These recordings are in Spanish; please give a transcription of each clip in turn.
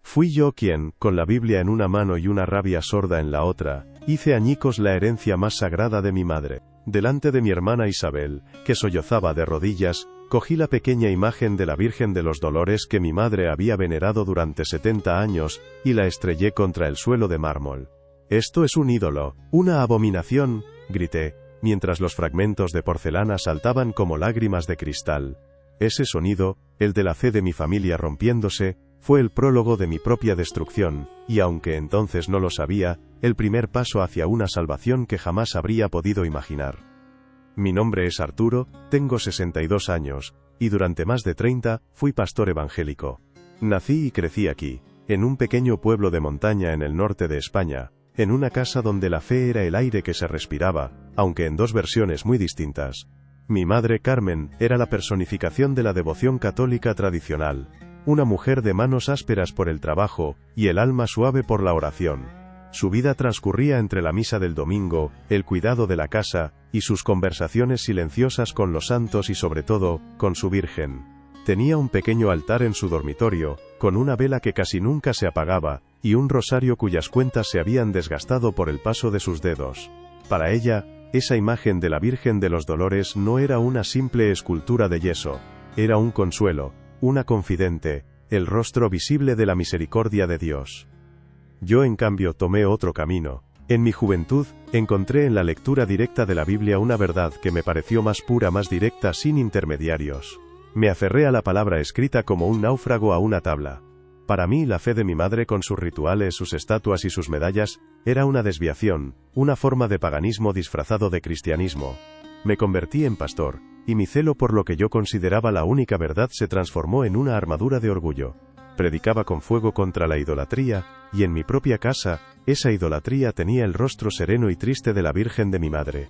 Fui yo quien, con la Biblia en una mano y una rabia sorda en la otra, hice añicos la herencia más sagrada de mi madre. Delante de mi hermana Isabel, que sollozaba de rodillas, cogí la pequeña imagen de la Virgen de los Dolores que mi madre había venerado durante 70 años, y la estrellé contra el suelo de mármol. «Esto es un ídolo, una abominación», grité, mientras los fragmentos de porcelana saltaban como lágrimas de cristal. Ese sonido, el de la fe de mi familia rompiéndose, fue el prólogo de mi propia destrucción, y aunque entonces no lo sabía, el primer paso hacia una salvación que jamás habría podido imaginar. Mi nombre es Arturo, tengo 62 años, y durante más de 30, fui pastor evangélico. Nací y crecí aquí, en un pequeño pueblo de montaña en el norte de España, en una casa donde la fe era el aire que se respiraba, aunque en dos versiones muy distintas. Mi madre Carmen era la personificación de la devoción católica tradicional, una mujer de manos ásperas por el trabajo, y el alma suave por la oración. Su vida transcurría entre la misa del domingo, el cuidado de la casa, y sus conversaciones silenciosas con los santos y sobre todo, con su Virgen. Tenía un pequeño altar en su dormitorio, con una vela que casi nunca se apagaba, y un rosario cuyas cuentas se habían desgastado por el paso de sus dedos. Para ella, esa imagen de la Virgen de los Dolores no era una simple escultura de yeso, era un consuelo, una confidente, el rostro visible de la misericordia de Dios. Yo en cambio tomé otro camino. En mi juventud, encontré en la lectura directa de la Biblia una verdad que me pareció más pura, más directa, sin intermediarios. Me aferré a la palabra escrita como un náufrago a una tabla. Para mí la fe de mi madre con sus rituales, sus estatuas y sus medallas, era una desviación, una forma de paganismo disfrazado de cristianismo. Me convertí en pastor, y mi celo por lo que yo consideraba la única verdad se transformó en una armadura de orgullo. Predicaba con fuego contra la idolatría, y en mi propia casa, esa idolatría tenía el rostro sereno y triste de la Virgen de mi madre.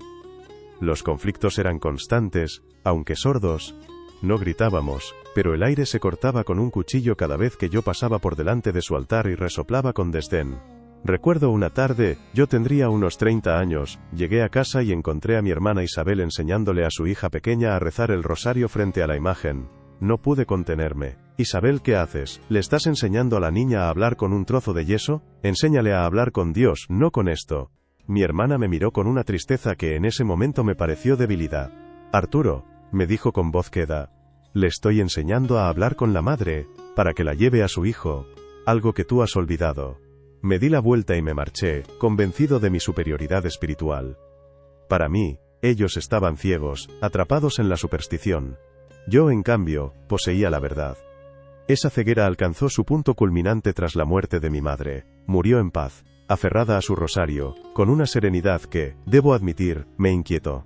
Los conflictos eran constantes, aunque sordos. No gritábamos, pero el aire se cortaba con un cuchillo cada vez que yo pasaba por delante de su altar y resoplaba con desdén. Recuerdo una tarde, yo tendría unos 30 años, llegué a casa y encontré a mi hermana Isabel enseñándole a su hija pequeña a rezar el rosario frente a la imagen. No pude contenerme. «Isabel, ¿qué haces? ¿Le estás enseñando a la niña a hablar con un trozo de yeso? Enséñale a hablar con Dios, no con esto». Mi hermana me miró con una tristeza que en ese momento me pareció debilidad. «Arturo», me dijo con voz queda, «le estoy enseñando a hablar con la madre, para que la lleve a su hijo, algo que tú has olvidado». Me di la vuelta y me marché, convencido de mi superioridad espiritual. Para mí, ellos estaban ciegos, atrapados en la superstición. Yo, en cambio, poseía la verdad. Esa ceguera alcanzó su punto culminante tras la muerte de mi madre. Murió en paz, aferrada a su rosario, con una serenidad que, debo admitir, me inquietó.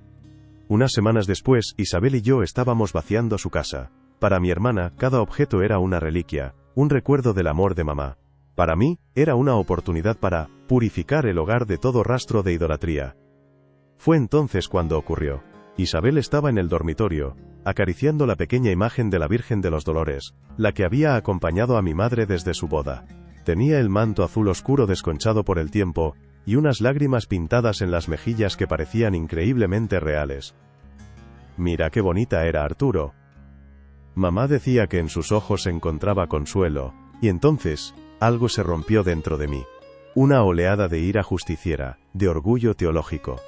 Unas semanas después, Isabel y yo estábamos vaciando su casa. Para mi hermana, cada objeto era una reliquia, un recuerdo del amor de mamá. Para mí, era una oportunidad para purificar el hogar de todo rastro de idolatría. Fue entonces cuando ocurrió. Isabel estaba en el dormitorio, acariciando la pequeña imagen de la Virgen de los Dolores, la que había acompañado a mi madre desde su boda. Tenía el manto azul oscuro desconchado por el tiempo, y unas lágrimas pintadas en las mejillas que parecían increíblemente reales. «Mira qué bonita era, Arturo». Mamá decía que en sus ojos se encontraba consuelo, y entonces, algo se rompió dentro de mí. Una oleada de ira justiciera, de orgullo teológico.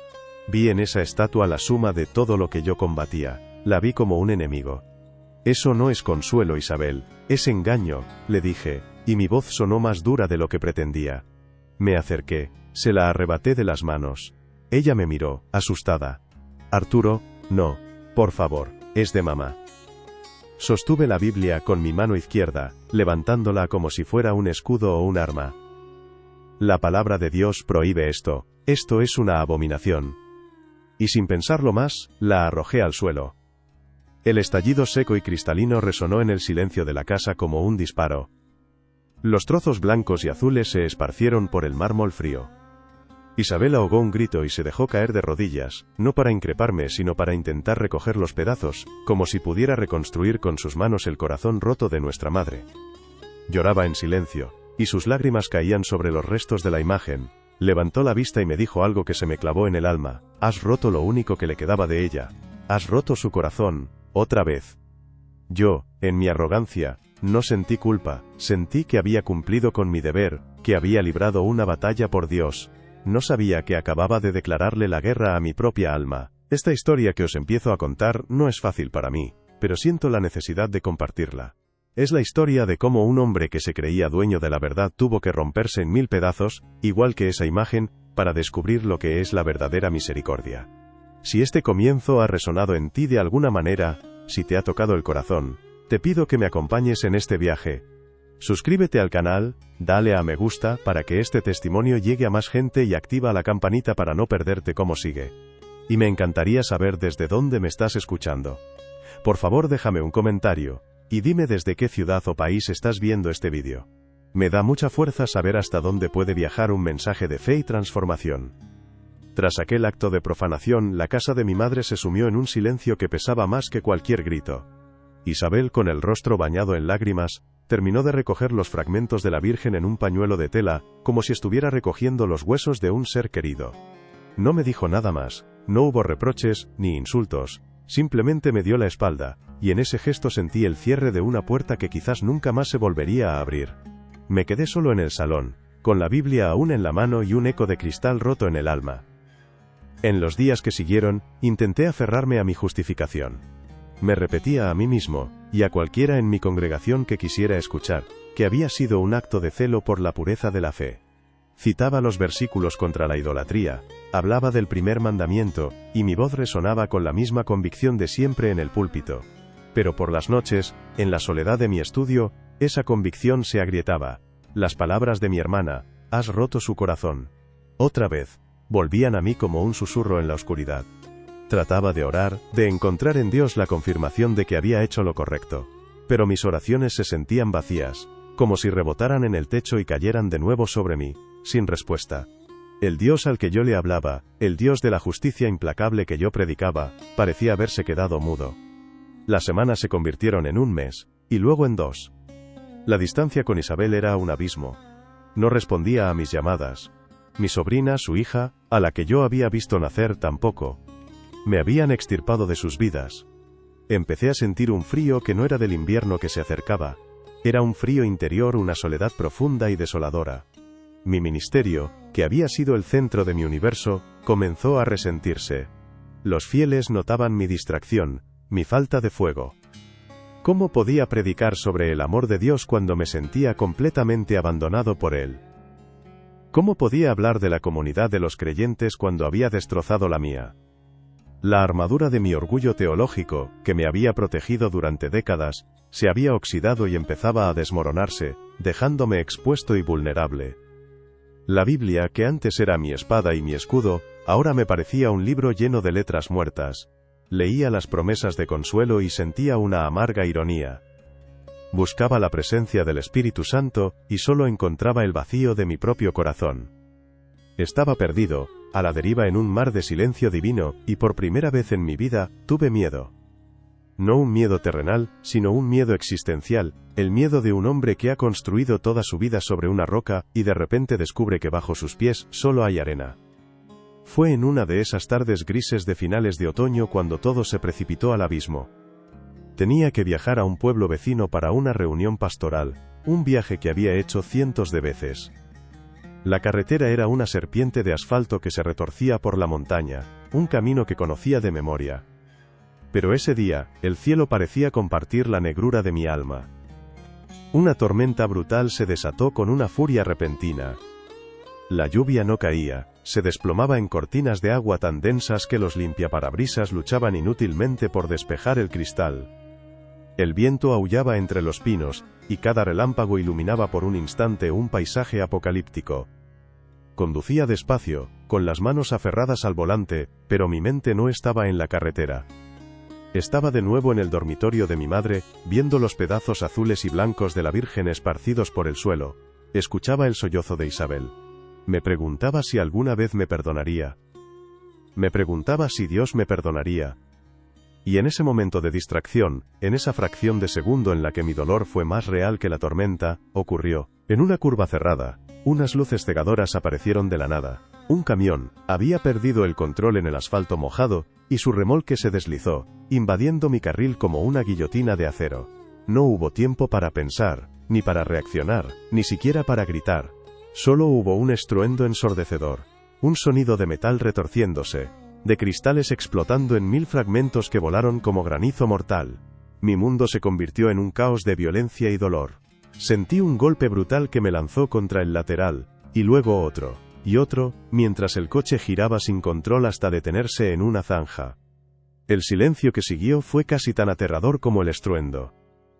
Vi en esa estatua la suma de todo lo que yo combatía. La vi como un enemigo. «Eso no es consuelo, Isabel, es engaño», le dije, y mi voz sonó más dura de lo que pretendía. Me acerqué, se la arrebaté de las manos. Ella me miró, asustada. «Arturo, no, por favor, es de mamá». Sostuve la Biblia con mi mano izquierda, levantándola como si fuera un escudo o un arma. «La palabra de Dios prohíbe esto. Esto es una abominación». Y sin pensarlo más, la arrojé al suelo. El estallido seco y cristalino resonó en el silencio de la casa como un disparo. Los trozos blancos y azules se esparcieron por el mármol frío. Isabel ahogó un grito y se dejó caer de rodillas, no para increparme sino para intentar recoger los pedazos, como si pudiera reconstruir con sus manos el corazón roto de nuestra madre. Lloraba en silencio, y sus lágrimas caían sobre los restos de la imagen. Levantó la vista y me dijo algo que se me clavó en el alma: «Has roto lo único que le quedaba de ella. Has roto su corazón, otra vez». Yo, en mi arrogancia, No sentí culpa, sentí que había cumplido con mi deber, que había librado una batalla por Dios. No sabía que acababa de declararle la guerra a mi propia alma. Esta historia que os empiezo a contar no es fácil para mí, pero siento la necesidad de compartirla. Es la historia de cómo un hombre que se creía dueño de la verdad tuvo que romperse en 1000 pedazos, igual que esa imagen, para descubrir lo que es la verdadera misericordia. Si este comienzo ha resonado en ti de alguna manera, si te ha tocado el corazón, te pido que me acompañes en este viaje. Suscríbete al canal, dale a me gusta para que este testimonio llegue a más gente y activa la campanita para no perderte cómo sigue. Y me encantaría saber desde dónde me estás escuchando. Por favor déjame un comentario, y dime desde qué ciudad o país estás viendo este vídeo. Me da mucha fuerza saber hasta dónde puede viajar un mensaje de fe y transformación. Tras aquel acto de profanación, la casa de mi madre se sumió en un silencio que pesaba más que cualquier grito. Isabel, con el rostro bañado en lágrimas, terminó de recoger los fragmentos de la Virgen en un pañuelo de tela, como si estuviera recogiendo los huesos de un ser querido. No me dijo nada más, no hubo reproches, ni insultos, simplemente me dio la espalda, y en ese gesto sentí el cierre de una puerta que quizás nunca más se volvería a abrir. Me quedé solo en el salón, con la Biblia aún en la mano y un eco de cristal roto en el alma. En los días que siguieron, intenté aferrarme a mi justificación. Me repetía a mí mismo, y a cualquiera en mi congregación que quisiera escuchar, que había sido un acto de celo por la pureza de la fe. Citaba los versículos contra la idolatría, hablaba del primer mandamiento, y mi voz resonaba con la misma convicción de siempre en el púlpito. Pero por las noches, en la soledad de mi estudio, esa convicción se agrietaba. Las palabras de mi hermana, has roto su corazón. Otra vez, volvían a mí como un susurro en la oscuridad. Trataba de orar, de encontrar en Dios la confirmación de que había hecho lo correcto. Pero mis oraciones se sentían vacías, como si rebotaran en el techo y cayeran de nuevo sobre mí, sin respuesta. El Dios al que yo le hablaba, el Dios de la justicia implacable que yo predicaba, parecía haberse quedado mudo. Las semanas se convirtieron en un mes, y luego en 2. La distancia con Isabel era un abismo. No respondía a mis llamadas. Mi sobrina, su hija, a la que yo había visto nacer, tampoco. Me habían extirpado de sus vidas. Empecé a sentir un frío que no era del invierno que se acercaba. Era un frío interior, una soledad profunda y desoladora. Mi ministerio, que había sido el centro de mi universo, comenzó a resentirse. Los fieles notaban mi distracción, mi falta de fuego. ¿Cómo podía predicar sobre el amor de Dios cuando me sentía completamente abandonado por Él? ¿Cómo podía hablar de la comunidad de los creyentes cuando había destrozado la mía? La armadura de mi orgullo teológico, que me había protegido durante décadas, se había oxidado y empezaba a desmoronarse, dejándome expuesto y vulnerable. La Biblia, que antes era mi espada y mi escudo, ahora me parecía un libro lleno de letras muertas. Leía las promesas de consuelo y sentía una amarga ironía. Buscaba la presencia del Espíritu Santo, y solo encontraba el vacío de mi propio corazón. Estaba perdido, a la deriva en un mar de silencio divino, y por primera vez en mi vida, tuve miedo. No un miedo terrenal, sino un miedo existencial, el miedo de un hombre que ha construido toda su vida sobre una roca, y de repente descubre que bajo sus pies solo hay arena. Fue en una de esas tardes grises de finales de otoño cuando todo se precipitó al abismo. Tenía que viajar a un pueblo vecino para una reunión pastoral, un viaje que había hecho cientos de veces. La carretera era una serpiente de asfalto que se retorcía por la montaña, un camino que conocía de memoria. Pero ese día, el cielo parecía compartir la negrura de mi alma. Una tormenta brutal se desató con una furia repentina. La lluvia no caía, se desplomaba en cortinas de agua tan densas que los limpiaparabrisas luchaban inútilmente por despejar el cristal. El viento aullaba entre los pinos, y cada relámpago iluminaba por un instante un paisaje apocalíptico. Conducía despacio, con las manos aferradas al volante, pero mi mente no estaba en la carretera. Estaba de nuevo en el dormitorio de mi madre, viendo los pedazos azules y blancos de la Virgen esparcidos por el suelo. Escuchaba el sollozo de Isabel. Me preguntaba si alguna vez me perdonaría. Me preguntaba si Dios me perdonaría. Y en ese momento de distracción, en esa fracción de segundo en la que mi dolor fue más real que la tormenta, ocurrió. En una curva cerrada, unas luces cegadoras aparecieron de la nada. Un camión había perdido el control en el asfalto mojado, y su remolque se deslizó, invadiendo mi carril como una guillotina de acero. no hubo tiempo para pensar, ni para reaccionar, ni siquiera para gritar. Solo hubo un estruendo ensordecedor. Un sonido de metal retorciéndose, de cristales explotando en 1000 fragmentos que volaron como granizo mortal. Mi mundo se convirtió en un caos de violencia y dolor. Sentí un golpe brutal que me lanzó contra el lateral, y luego otro, y otro, mientras el coche giraba sin control hasta detenerse en una zanja. El silencio que siguió fue casi tan aterrador como el estruendo.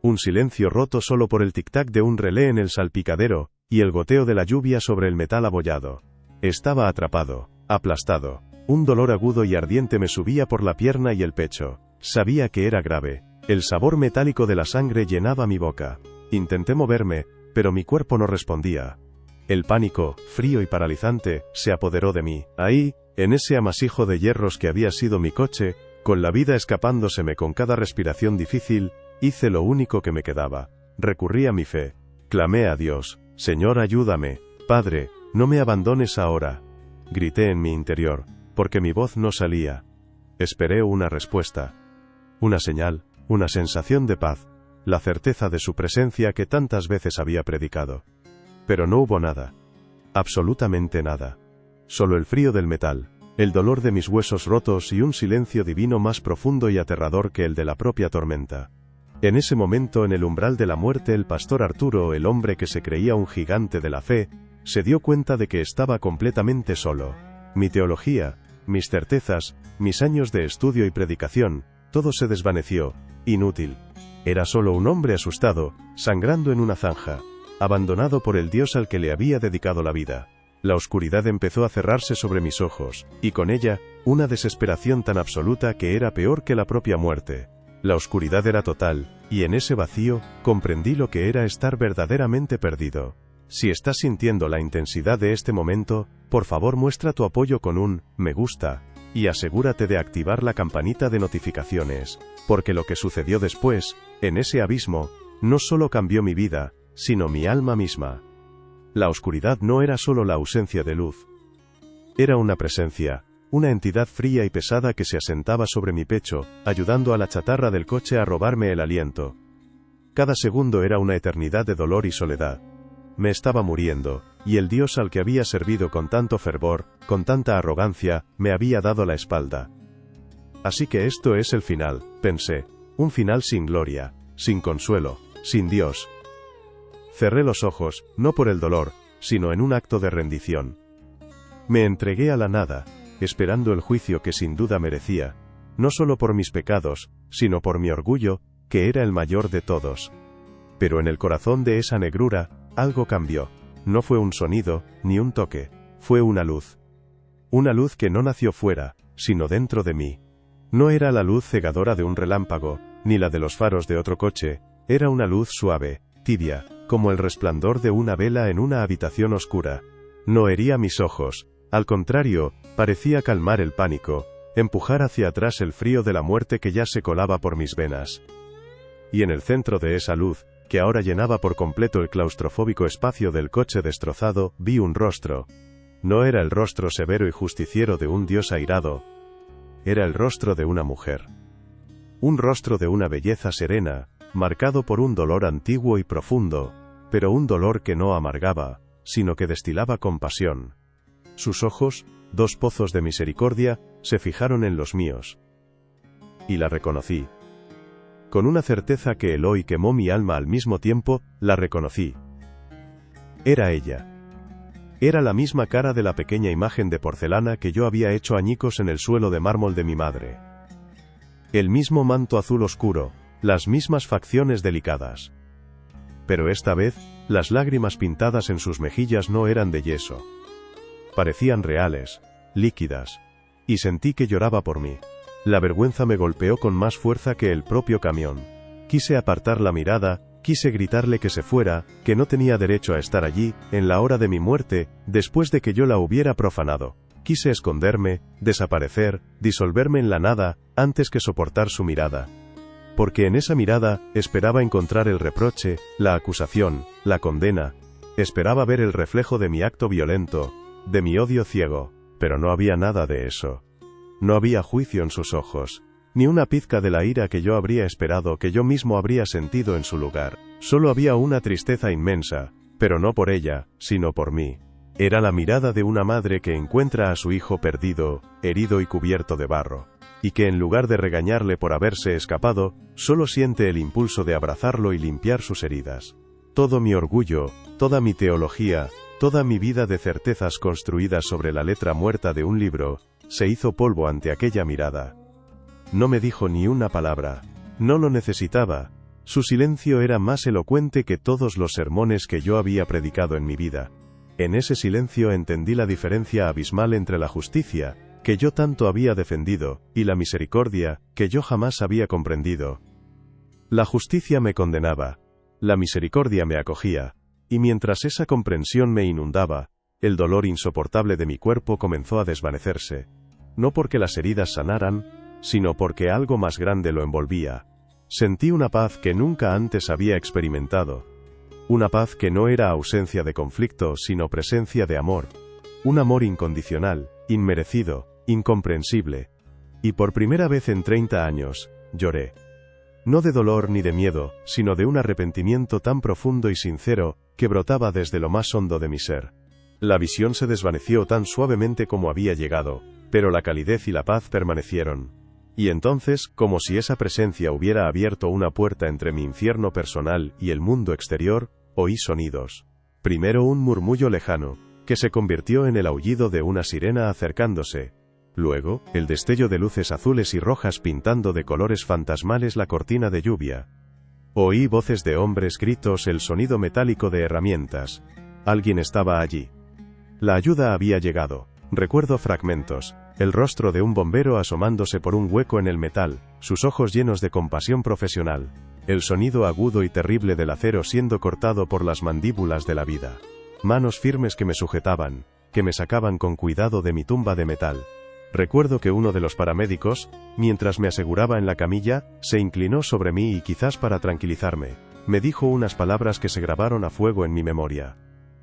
Un silencio roto solo por el tic-tac de un relé en el salpicadero, y el goteo de la lluvia sobre el metal abollado. Estaba atrapado, aplastado. Un dolor agudo y ardiente me subía por la pierna y el pecho. Sabía que era grave. El sabor metálico de la sangre llenaba mi boca. Intenté moverme, pero mi cuerpo no respondía. El pánico, frío y paralizante, se apoderó de mí. Ahí, en ese amasijo de hierros que había sido mi coche, con la vida escapándoseme con cada respiración difícil, hice lo único que me quedaba. Recurrí a mi fe. Clamé a Dios: Señor, ayúdame. Padre, no me abandones ahora. Grité en mi interior, porque mi voz no salía. Esperé una respuesta. Una señal, una sensación de paz, la certeza de su presencia que tantas veces había predicado. Pero no hubo nada. Absolutamente nada. Solo el frío del metal, el dolor de mis huesos rotos y un silencio divino más profundo y aterrador que el de la propia tormenta. En ese momento, en el umbral de la muerte, el pastor Arturo, el hombre que se creía un gigante de la fe, se dio cuenta de que estaba completamente solo. Mi teología, mis certezas, mis años de estudio y predicación, todo se desvaneció, inútil. Era solo un hombre asustado, sangrando en una zanja, abandonado por el Dios al que le había dedicado la vida. La oscuridad empezó a cerrarse sobre mis ojos, y con ella, una desesperación tan absoluta que era peor que la propia muerte. La oscuridad era total, y en ese vacío, comprendí lo que era estar verdaderamente perdido. Si estás sintiendo la intensidad de este momento, por favor muestra tu apoyo con un me gusta, y asegúrate de activar la campanita de notificaciones, porque lo que sucedió después, en ese abismo, no solo cambió mi vida, sino mi alma misma. La oscuridad no era solo la ausencia de luz. Era una presencia, una entidad fría y pesada que se asentaba sobre mi pecho, ayudando a la chatarra del coche a robarme el aliento. Cada segundo era una eternidad de dolor y soledad. Me estaba muriendo, y el Dios al que había servido con tanto fervor, con tanta arrogancia, me había dado la espalda. Así que esto es el final, pensé, un final sin gloria, sin consuelo, sin Dios. Cerré los ojos, no por el dolor, sino en un acto de rendición. Me entregué a la nada, esperando el juicio que sin duda merecía, no solo por mis pecados, sino por mi orgullo, que era el mayor de todos. Pero en el corazón de esa negrura, algo cambió. No fue un sonido, ni un toque, fue una luz. Una luz que no nació fuera, sino dentro de mí. No era la luz cegadora de un relámpago, ni la de los faros de otro coche, era una luz suave, tibia, como el resplandor de una vela en una habitación oscura. No hería mis ojos, al contrario, parecía calmar el pánico, empujar hacia atrás el frío de la muerte que ya se colaba por mis venas. Y en el centro de esa luz, que ahora llenaba por completo el claustrofóbico espacio del coche destrozado, vi un rostro. No era el rostro severo y justiciero de un dios airado. Era el rostro de una mujer. Un rostro de una belleza serena, marcado por un dolor antiguo y profundo, pero un dolor que no amargaba, sino que destilaba compasión. Sus ojos, dos pozos de misericordia, se fijaron en los míos. Y la reconocí. Con una certeza que heló y quemó mi alma al mismo tiempo, la reconocí. Era ella. Era la misma cara de la pequeña imagen de porcelana que yo había hecho añicos en el suelo de mármol de mi madre. El mismo manto azul oscuro, las mismas facciones delicadas. Pero esta vez, las lágrimas pintadas en sus mejillas no eran de yeso. Parecían reales, líquidas. Y sentí que lloraba por mí. La vergüenza me golpeó con más fuerza que el propio camión. Quise apartar la mirada, quise gritarle que se fuera, que no tenía derecho a estar allí, en la hora de mi muerte, después de que yo la hubiera profanado. Quise esconderme, desaparecer, disolverme en la nada, antes que soportar su mirada. Porque en esa mirada, esperaba encontrar el reproche, la acusación, la condena. Esperaba ver el reflejo de mi acto violento, de mi odio ciego, pero no había nada de eso. No había juicio en sus ojos. ni una pizca de la ira que yo habría esperado, que yo mismo habría sentido en su lugar. Solo había una tristeza inmensa, pero no por ella, sino por mí. Era la mirada de una madre que encuentra a su hijo perdido, herido y cubierto de barro, y que en lugar de regañarle por haberse escapado, solo siente el impulso de abrazarlo y limpiar sus heridas. Todo mi orgullo, toda mi teología, toda mi vida de certezas construidas sobre la letra muerta de un libro, se hizo polvo ante aquella mirada. No me dijo ni una palabra. No lo necesitaba. Su silencio era más elocuente que todos los sermones que yo había predicado en mi vida. En ese silencio entendí la diferencia abismal entre la justicia, que yo tanto había defendido, y la misericordia, que yo jamás había comprendido. La justicia me condenaba. La misericordia me acogía. Y mientras esa comprensión me inundaba, el dolor insoportable de mi cuerpo comenzó a desvanecerse. No porque las heridas sanaran, sino porque algo más grande lo envolvía. Sentí una paz que nunca antes había experimentado. Una paz que no era ausencia de conflicto, sino presencia de amor. Un amor incondicional, inmerecido, incomprensible. Y por primera vez en 30 años, lloré. No de dolor ni de miedo, sino de un arrepentimiento tan profundo y sincero, que brotaba desde lo más hondo de mi ser. La visión se desvaneció tan suavemente como había llegado, pero la calidez y la paz permanecieron. Y entonces, como si esa presencia hubiera abierto una puerta entre mi infierno personal y el mundo exterior, oí sonidos. Primero un murmullo lejano, que se convirtió en el aullido de una sirena acercándose. Luego, el destello de luces azules y rojas pintando de colores fantasmales la cortina de lluvia. Oí voces de hombres, gritos, el sonido metálico de herramientas. Alguien estaba allí. La ayuda había llegado. Recuerdo fragmentos. El rostro de un bombero asomándose por un hueco en el metal, sus ojos llenos de compasión profesional. El sonido agudo y terrible del acero siendo cortado por las mandíbulas de la vida. Manos firmes que me sujetaban, que me sacaban con cuidado de mi tumba de metal. Recuerdo que uno de los paramédicos, mientras me aseguraba en la camilla, se inclinó sobre mí y quizás para tranquilizarme, me dijo unas palabras que se grabaron a fuego en mi memoria.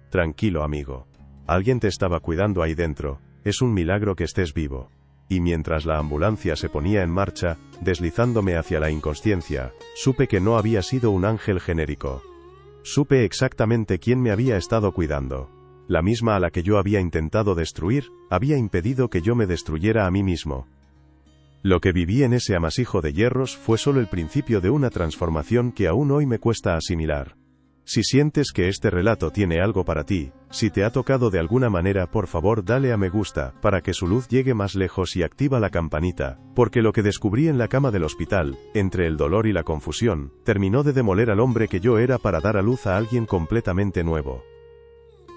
Tranquilo, amigo. Alguien te estaba cuidando ahí dentro. Es un milagro que estés vivo. Y mientras la ambulancia se ponía en marcha, deslizándome hacia la inconsciencia, supe que no había sido un ángel genérico. Supe exactamente quién me había estado cuidando. La misma a la que yo había intentado destruir, había impedido que yo me destruyera a mí mismo. Lo que viví en ese amasijo de hierros fue solo el principio de una transformación que aún hoy me cuesta asimilar. Si sientes que este relato tiene algo para ti, si te ha tocado de alguna manera, por favor dale a me gusta, para que su luz llegue más lejos y activa la campanita, porque lo que descubrí en la cama del hospital, entre el dolor y la confusión, terminó de demoler al hombre que yo era para dar a luz a alguien completamente nuevo.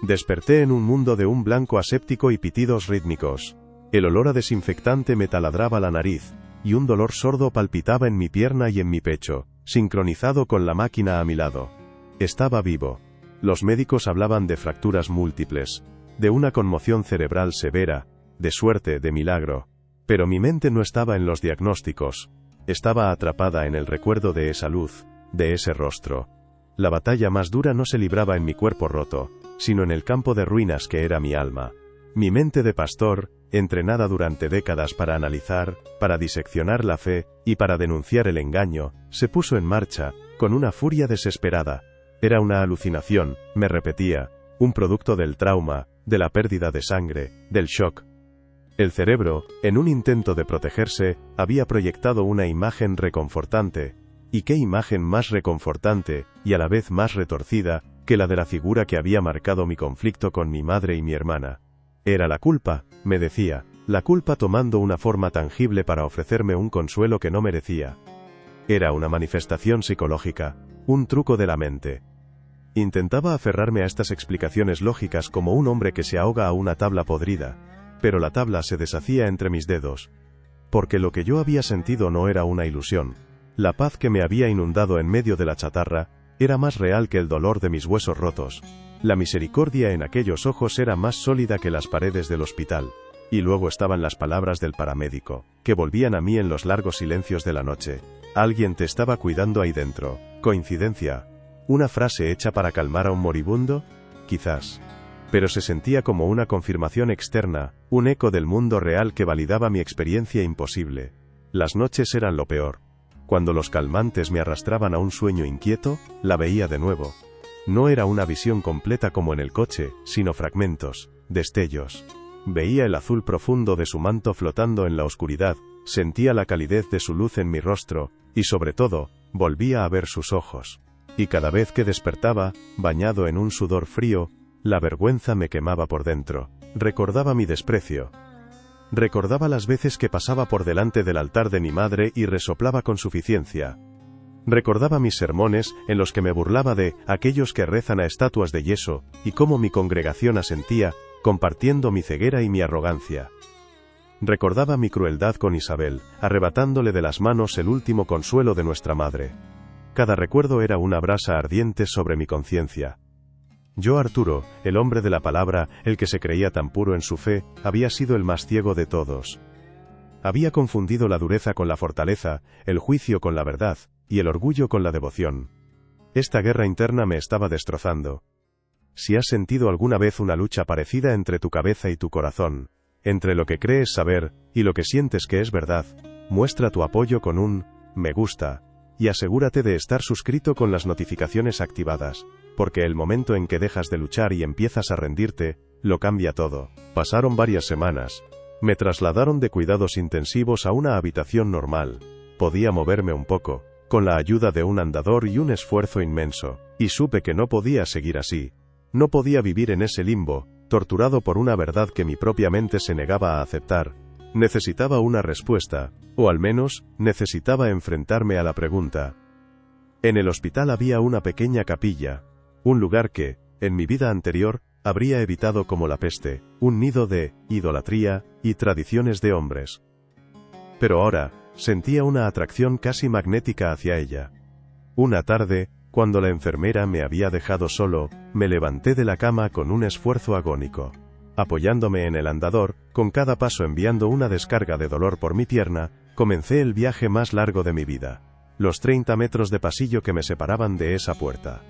Desperté en un mundo de un blanco aséptico y pitidos rítmicos. El olor a desinfectante me taladraba la nariz, y un dolor sordo palpitaba en mi pierna y en mi pecho, sincronizado con la máquina a mi lado. Estaba vivo. Los médicos hablaban de fracturas múltiples, de una conmoción cerebral severa, de suerte, de milagro. Pero mi mente no estaba en los diagnósticos. Estaba atrapada en el recuerdo de esa luz, de ese rostro. La batalla más dura no se libraba en mi cuerpo roto, sino en el campo de ruinas que era mi alma. Mi mente de pastor, entrenada durante décadas para analizar, para diseccionar la fe, y para denunciar el engaño, se puso en marcha, con una furia desesperada. Era una alucinación, me repetía, un producto del trauma, de la pérdida de sangre, del shock. El cerebro, en un intento de protegerse, había proyectado una imagen reconfortante. ¿Y qué imagen más reconfortante, y a la vez más retorcida, que la de la figura que había marcado mi conflicto con mi madre y mi hermana? Era la culpa, me decía, la culpa tomando una forma tangible para ofrecerme un consuelo que no merecía. Era una manifestación psicológica, un truco de la mente. Intentaba aferrarme a estas explicaciones lógicas como un hombre que se ahoga a una tabla podrida, pero la tabla se deshacía entre mis dedos. Porque lo que yo había sentido no era una ilusión. La paz que me había inundado en medio de la chatarra, era más real que el dolor de mis huesos rotos. La misericordia en aquellos ojos era más sólida que las paredes del hospital. Y luego estaban las palabras del paramédico, que volvían a mí en los largos silencios de la noche. Alguien te estaba cuidando ahí dentro. ¿Coincidencia? ¿Una frase hecha para calmar a un moribundo? Quizás. Pero se sentía como una confirmación externa, un eco del mundo real que validaba mi experiencia imposible. Las noches eran lo peor. Cuando los calmantes me arrastraban a un sueño inquieto, la veía de nuevo. No era una visión completa como en el coche, sino fragmentos, destellos. Veía el azul profundo de su manto flotando en la oscuridad, sentía la calidez de su luz en mi rostro, y sobre todo, volvía a ver sus ojos. Y cada vez que despertaba, bañado en un sudor frío, la vergüenza me quemaba por dentro. Recordaba mi desprecio. Recordaba las veces que pasaba por delante del altar de mi madre y resoplaba con suficiencia. Recordaba mis sermones, en los que me burlaba de aquellos que rezan a estatuas de yeso, y cómo mi congregación asentía, compartiendo mi ceguera y mi arrogancia. Recordaba mi crueldad con Isabel, arrebatándole de las manos el último consuelo de nuestra madre. Cada recuerdo era una brasa ardiente sobre mi conciencia. Yo, Arturo, el hombre de la palabra, el que se creía tan puro en su fe, había sido el más ciego de todos. Había confundido la dureza con la fortaleza, el juicio con la verdad, y el orgullo con la devoción. Esta guerra interna me estaba destrozando. Si has sentido alguna vez una lucha parecida entre tu cabeza y tu corazón, entre lo que crees saber, y lo que sientes que es verdad, muestra tu apoyo con un me gusta, y asegúrate de estar suscrito con las notificaciones activadas, porque el momento en que dejas de luchar y empiezas a rendirte, lo cambia todo. Pasaron varias semanas. Me trasladaron de cuidados intensivos a una habitación normal. Podía moverme un poco, con la ayuda de un andador y un esfuerzo inmenso, y supe que no podía seguir así. No podía vivir en ese limbo, torturado por una verdad que mi propia mente se negaba a aceptar. Necesitaba una respuesta, o al menos, necesitaba enfrentarme a la pregunta. En el hospital había una pequeña capilla, un lugar que, en mi vida anterior, habría evitado como la peste, un nido de idolatría y tradiciones de hombres. Pero ahora, sentía una atracción casi magnética hacia ella. Una tarde, cuando la enfermera me había dejado solo, me levanté de la cama con un esfuerzo agónico. Apoyándome en el andador, con cada paso enviando una descarga de dolor por mi pierna, comencé el viaje más largo de mi vida. Los 30 metros de pasillo que me separaban de esa puerta.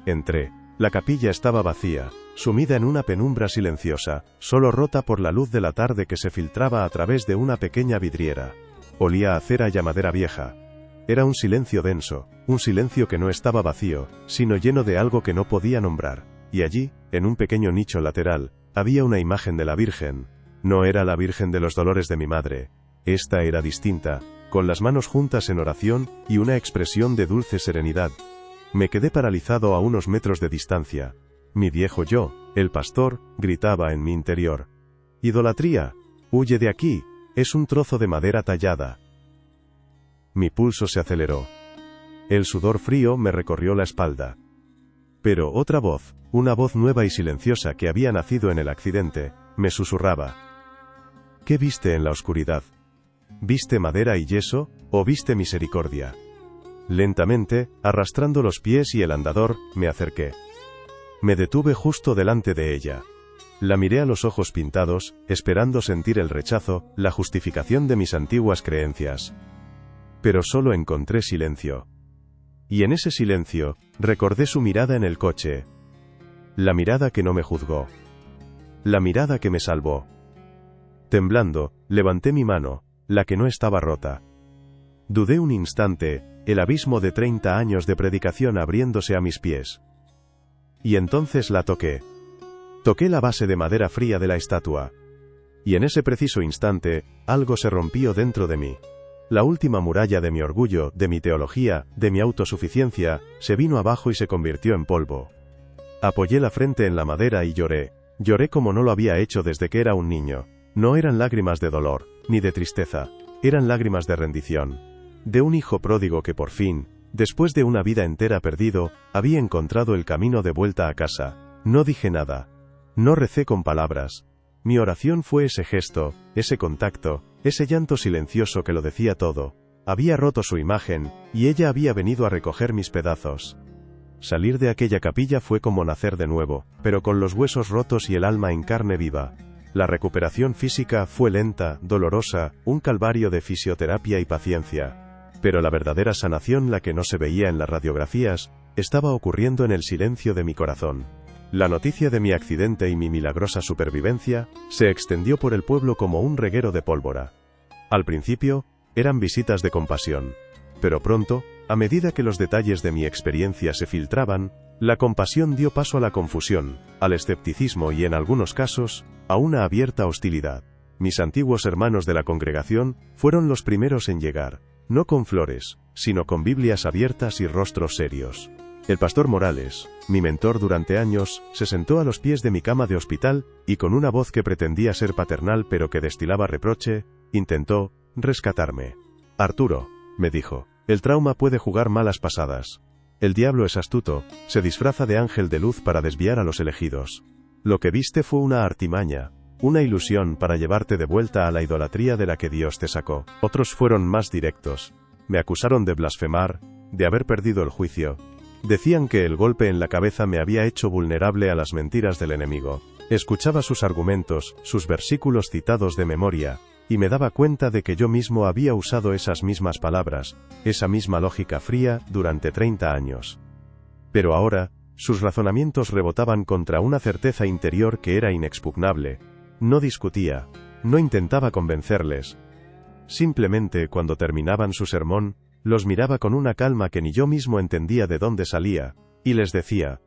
Entré. La capilla estaba vacía, sumida en una penumbra silenciosa, solo rota por la luz de la tarde que se filtraba a través de una pequeña vidriera. Olía a cera y a madera vieja. Era un silencio denso, un silencio que no estaba vacío, sino lleno de algo que no podía nombrar. Y allí, en un pequeño nicho lateral, había una imagen de la Virgen. No era la Virgen de los dolores de mi madre. Esta era distinta, con las manos juntas en oración, y una expresión de dulce serenidad. Me quedé paralizado a unos metros de distancia. Mi viejo yo, el pastor, gritaba en mi interior. «Idolatría, huye de aquí, es un trozo de madera tallada». Mi pulso se aceleró. El sudor frío me recorrió la espalda. Pero otra voz, una voz nueva y silenciosa que había nacido en el accidente, me susurraba. ¿Qué viste en la oscuridad? ¿Viste madera y yeso, o viste misericordia? Lentamente, arrastrando los pies y el andador, me acerqué. Me detuve justo delante de ella. La miré a los ojos pintados, esperando sentir el rechazo, la justificación de mis antiguas creencias. Pero solo encontré silencio. Y en ese silencio, recordé su mirada en el coche. La mirada que no me juzgó. La mirada que me salvó. Temblando, levanté mi mano, la que no estaba rota. Dudé un instante, el abismo de 30 años de predicación abriéndose a mis pies. Y entonces la toqué. Toqué la base de madera fría de la estatua. Y en ese preciso instante, algo se rompió dentro de mí. La última muralla de mi orgullo, de mi teología, de mi autosuficiencia, se vino abajo y se convirtió en polvo. Apoyé la frente en la madera y lloré. Lloré como no lo había hecho desde que era un niño. No eran lágrimas de dolor, ni de tristeza. Eran lágrimas de rendición. De un hijo pródigo que por fin, después de una vida entera perdido, había encontrado el camino de vuelta a casa. No dije nada. No recé con palabras. Mi oración fue ese gesto, ese contacto, ese llanto silencioso que lo decía todo. Había roto su imagen, y ella había venido a recoger mis pedazos. Salir de aquella capilla fue como nacer de nuevo, pero con los huesos rotos y el alma en carne viva. La recuperación física fue lenta, dolorosa, un calvario de fisioterapia y paciencia. Pero la verdadera sanación, la que no se veía en las radiografías, estaba ocurriendo en el silencio de mi corazón. La noticia de mi accidente y mi milagrosa supervivencia se extendió por el pueblo como un reguero de pólvora. Al principio, Eran visitas de compasión. Pero pronto, a medida que los detalles de mi experiencia se filtraban, la compasión dio paso a la confusión, al escepticismo y en algunos casos, a una abierta hostilidad. Mis antiguos hermanos de la congregación fueron los primeros en llegar, no con flores, sino con Biblias abiertas y rostros serios. El pastor Morales, mi mentor durante años, se sentó a los pies de mi cama de hospital, y con una voz que pretendía ser paternal pero que destilaba reproche, intentó rescatarme. Arturo, me dijo, el trauma puede jugar malas pasadas. El diablo es astuto, se disfraza de ángel de luz para desviar a los elegidos. Lo que viste fue una artimaña, una ilusión para llevarte de vuelta a la idolatría de la que Dios te sacó. Otros fueron más directos. Me acusaron de blasfemar, de haber perdido el juicio. Decían que el golpe en la cabeza me había hecho vulnerable a las mentiras del enemigo. Escuchaba sus argumentos, sus versículos citados de memoria, y me daba cuenta de que yo mismo había usado esas mismas palabras, esa misma lógica fría, durante 30 años. Pero ahora, sus razonamientos rebotaban contra una certeza interior que era inexpugnable. No discutía, no intentaba convencerles. Simplemente, cuando terminaban su sermón, los miraba con una calma que ni yo mismo entendía de dónde salía, y les decía: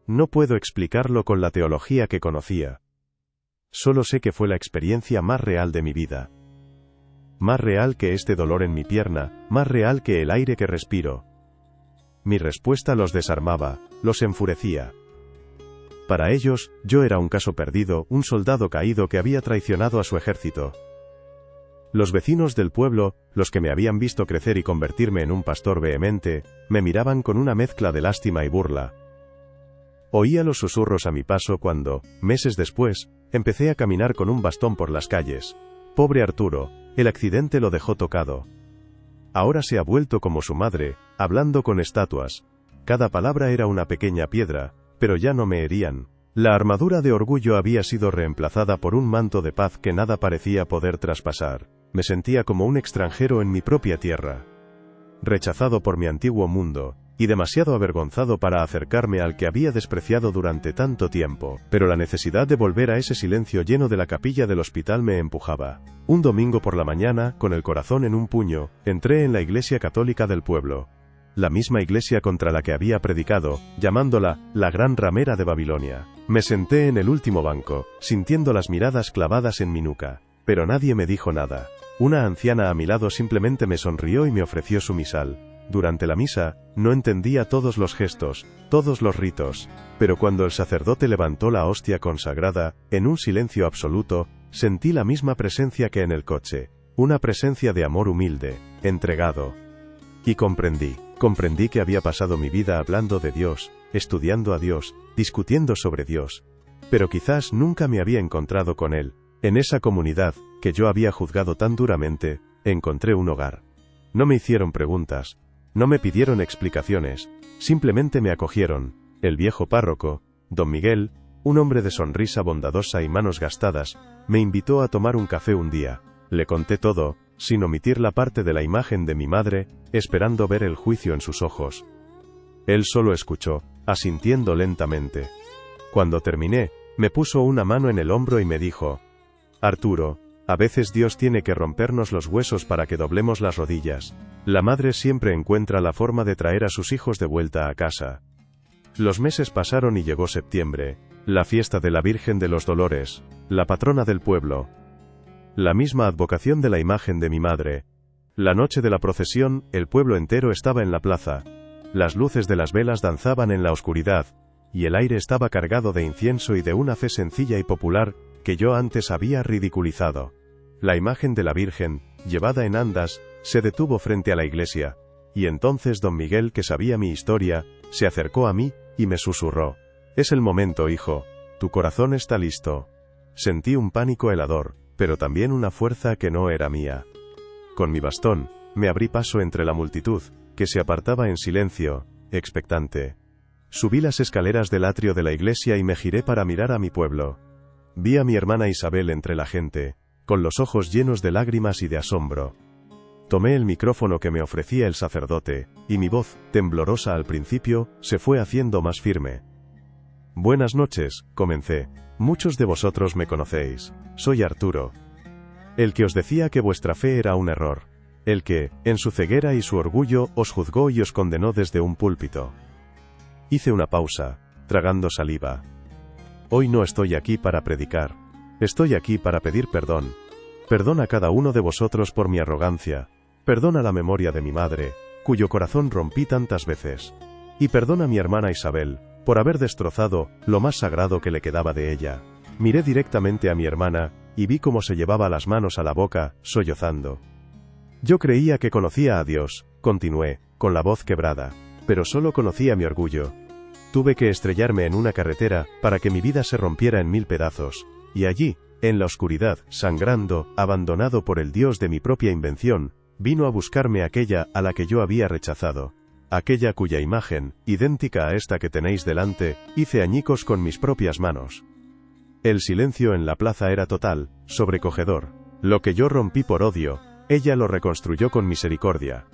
no puedo explicarlo con la teología que conocía. Solo sé que fue la experiencia más real de mi vida. Más real que este dolor en mi pierna, más real que el aire que respiro. Mi respuesta los desarmaba, los enfurecía. Para ellos, yo era un caso perdido, un soldado caído que había traicionado a su ejército. Los vecinos del pueblo, los que me habían visto crecer y convertirme en un pastor vehemente, me miraban con una mezcla de lástima y burla. Oía los susurros a mi paso cuando, meses después, empecé a caminar con un bastón por las calles. Pobre Arturo, el accidente lo dejó tocado. Ahora se ha vuelto como su madre, hablando con estatuas. Cada palabra era una pequeña piedra, pero ya no me herían. La armadura de orgullo había sido reemplazada por un manto de paz que nada parecía poder traspasar. Me sentía como un extranjero en mi propia tierra. Rechazado por mi antiguo mundo, y demasiado avergonzado para acercarme al que había despreciado durante tanto tiempo, pero la necesidad de volver a ese silencio lleno de la capilla del hospital me empujaba. Un domingo por la mañana, con el corazón en un puño, entré en la iglesia católica del pueblo. La misma iglesia contra la que había predicado, llamándola la Gran Ramera de Babilonia. Me senté en el último banco, sintiendo las miradas clavadas en mi nuca, pero nadie me dijo nada. Una anciana a mi lado simplemente me sonrió y me ofreció su misal. Durante la misa, no entendía todos los gestos, todos los ritos, pero cuando el sacerdote levantó la hostia consagrada, en un silencio absoluto, sentí la misma presencia que en el coche, una presencia de amor humilde, entregado. Y comprendí que había pasado mi vida hablando de Dios, estudiando a Dios, discutiendo sobre Dios. Pero quizás nunca me había encontrado con Él. En esa comunidad, que yo había juzgado tan duramente, encontré un hogar. No me hicieron preguntas. No me pidieron explicaciones, simplemente me acogieron. El viejo párroco, don Miguel, un hombre de sonrisa bondadosa y manos gastadas, me invitó a tomar un café un día. Le conté todo, sin omitir la parte de la imagen de mi madre, esperando ver el juicio en sus ojos. Él solo escuchó, asintiendo lentamente. Cuando terminé, me puso una mano en el hombro y me dijo: Arturo, a veces Dios tiene que rompernos los huesos para que doblemos las rodillas. La madre siempre encuentra la forma de traer a sus hijos de vuelta a casa. Los meses pasaron y llegó septiembre, la fiesta de la Virgen de los Dolores, la patrona del pueblo. La misma advocación de la imagen de mi madre. La noche de la procesión, el pueblo entero estaba en la plaza. Las luces de las velas danzaban en la oscuridad, y el aire estaba cargado de incienso y de una fe sencilla y popular, que yo antes había ridiculizado. La imagen de la Virgen, llevada en andas, se detuvo frente a la iglesia, y entonces don Miguel, que sabía mi historia, se acercó a mí, y me susurró: «Es el momento, hijo, tu corazón está listo». Sentí un pánico helador, pero también una fuerza que no era mía. Con mi bastón, me abrí paso entre la multitud, que se apartaba en silencio, expectante. Subí las escaleras del atrio de la iglesia y me giré para mirar a mi pueblo. Vi a mi hermana Isabel entre la gente, con los ojos llenos de lágrimas y de asombro. Tomé el micrófono que me ofrecía el sacerdote, y mi voz, temblorosa al principio, se fue haciendo más firme. «Buenas noches», comencé. «Muchos de vosotros me conocéis. Soy Arturo. El que os decía que vuestra fe era un error. el que, en su ceguera y su orgullo, os juzgó y os condenó desde un púlpito. Hice una pausa, tragando saliva. Hoy no estoy aquí para predicar. Estoy aquí para pedir perdón. Perdón a cada uno de vosotros por mi arrogancia. Perdón a la memoria de mi madre, cuyo corazón rompí tantas veces. Y perdón a mi hermana Isabel, por haber destrozado lo más sagrado que le quedaba de ella. Miré directamente a mi hermana, y vi cómo se llevaba las manos a la boca, sollozando. Yo creía que conocía a Dios, continué, con la voz quebrada, pero solo conocía mi orgullo. Tuve que estrellarme en una carretera, para que mi vida se rompiera en 1000 pedazos, y allí, en la oscuridad, sangrando, abandonado por el Dios de mi propia invención, vino a buscarme aquella a la que yo había rechazado. Aquella cuya imagen, idéntica a esta que tenéis delante, hice añicos con mis propias manos. El silencio en la plaza era total, sobrecogedor. Lo que yo rompí por odio, ella lo reconstruyó con misericordia.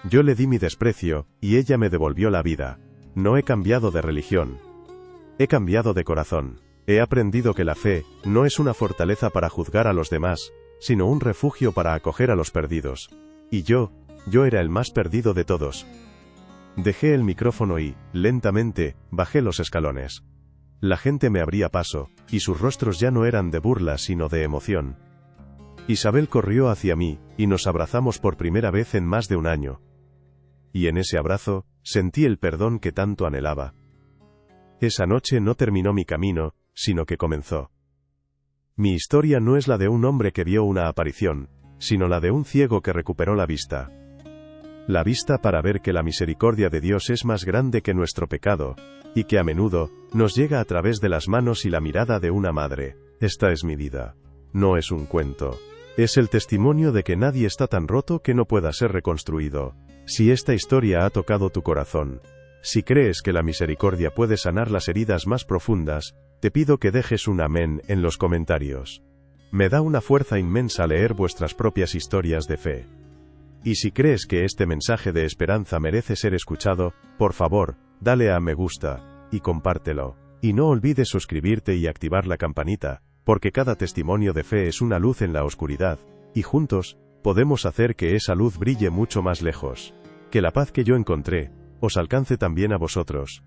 Yo le di mi desprecio, y ella me devolvió la vida. No he cambiado de religión. He cambiado de corazón. He aprendido que la fe no es una fortaleza para juzgar a los demás, sino un refugio para acoger a los perdidos. Y yo era el más perdido de todos. Dejé el micrófono y, lentamente, bajé los escalones. La gente me abría paso, y sus rostros ya no eran de burla sino de emoción. Isabel corrió hacia mí, y nos abrazamos por primera vez en más de un año. Y en ese abrazo, sentí el perdón que tanto anhelaba. Esa noche no terminó mi camino, sino que comenzó. Mi historia no es la de un hombre que vio una aparición, sino la de un ciego que recuperó la vista. La vista para ver que la misericordia de Dios es más grande que nuestro pecado, y que a menudo nos llega a través de las manos y la mirada de una madre. Esta es mi vida. No es un cuento. Es el testimonio de que nadie está tan roto que no pueda ser reconstruido. Si esta historia ha tocado tu corazón, si crees que la misericordia puede sanar las heridas más profundas, te pido que dejes un amén en los comentarios. Me da una fuerza inmensa leer vuestras propias historias de fe. Y si crees que este mensaje de esperanza merece ser escuchado, por favor, dale a me gusta, y compártelo. Y no olvides suscribirte y activar la campanita, porque cada testimonio de fe es una luz en la oscuridad, y juntos, podemos hacer que esa luz brille mucho más lejos. Que la paz que yo encontré, os alcance también a vosotros.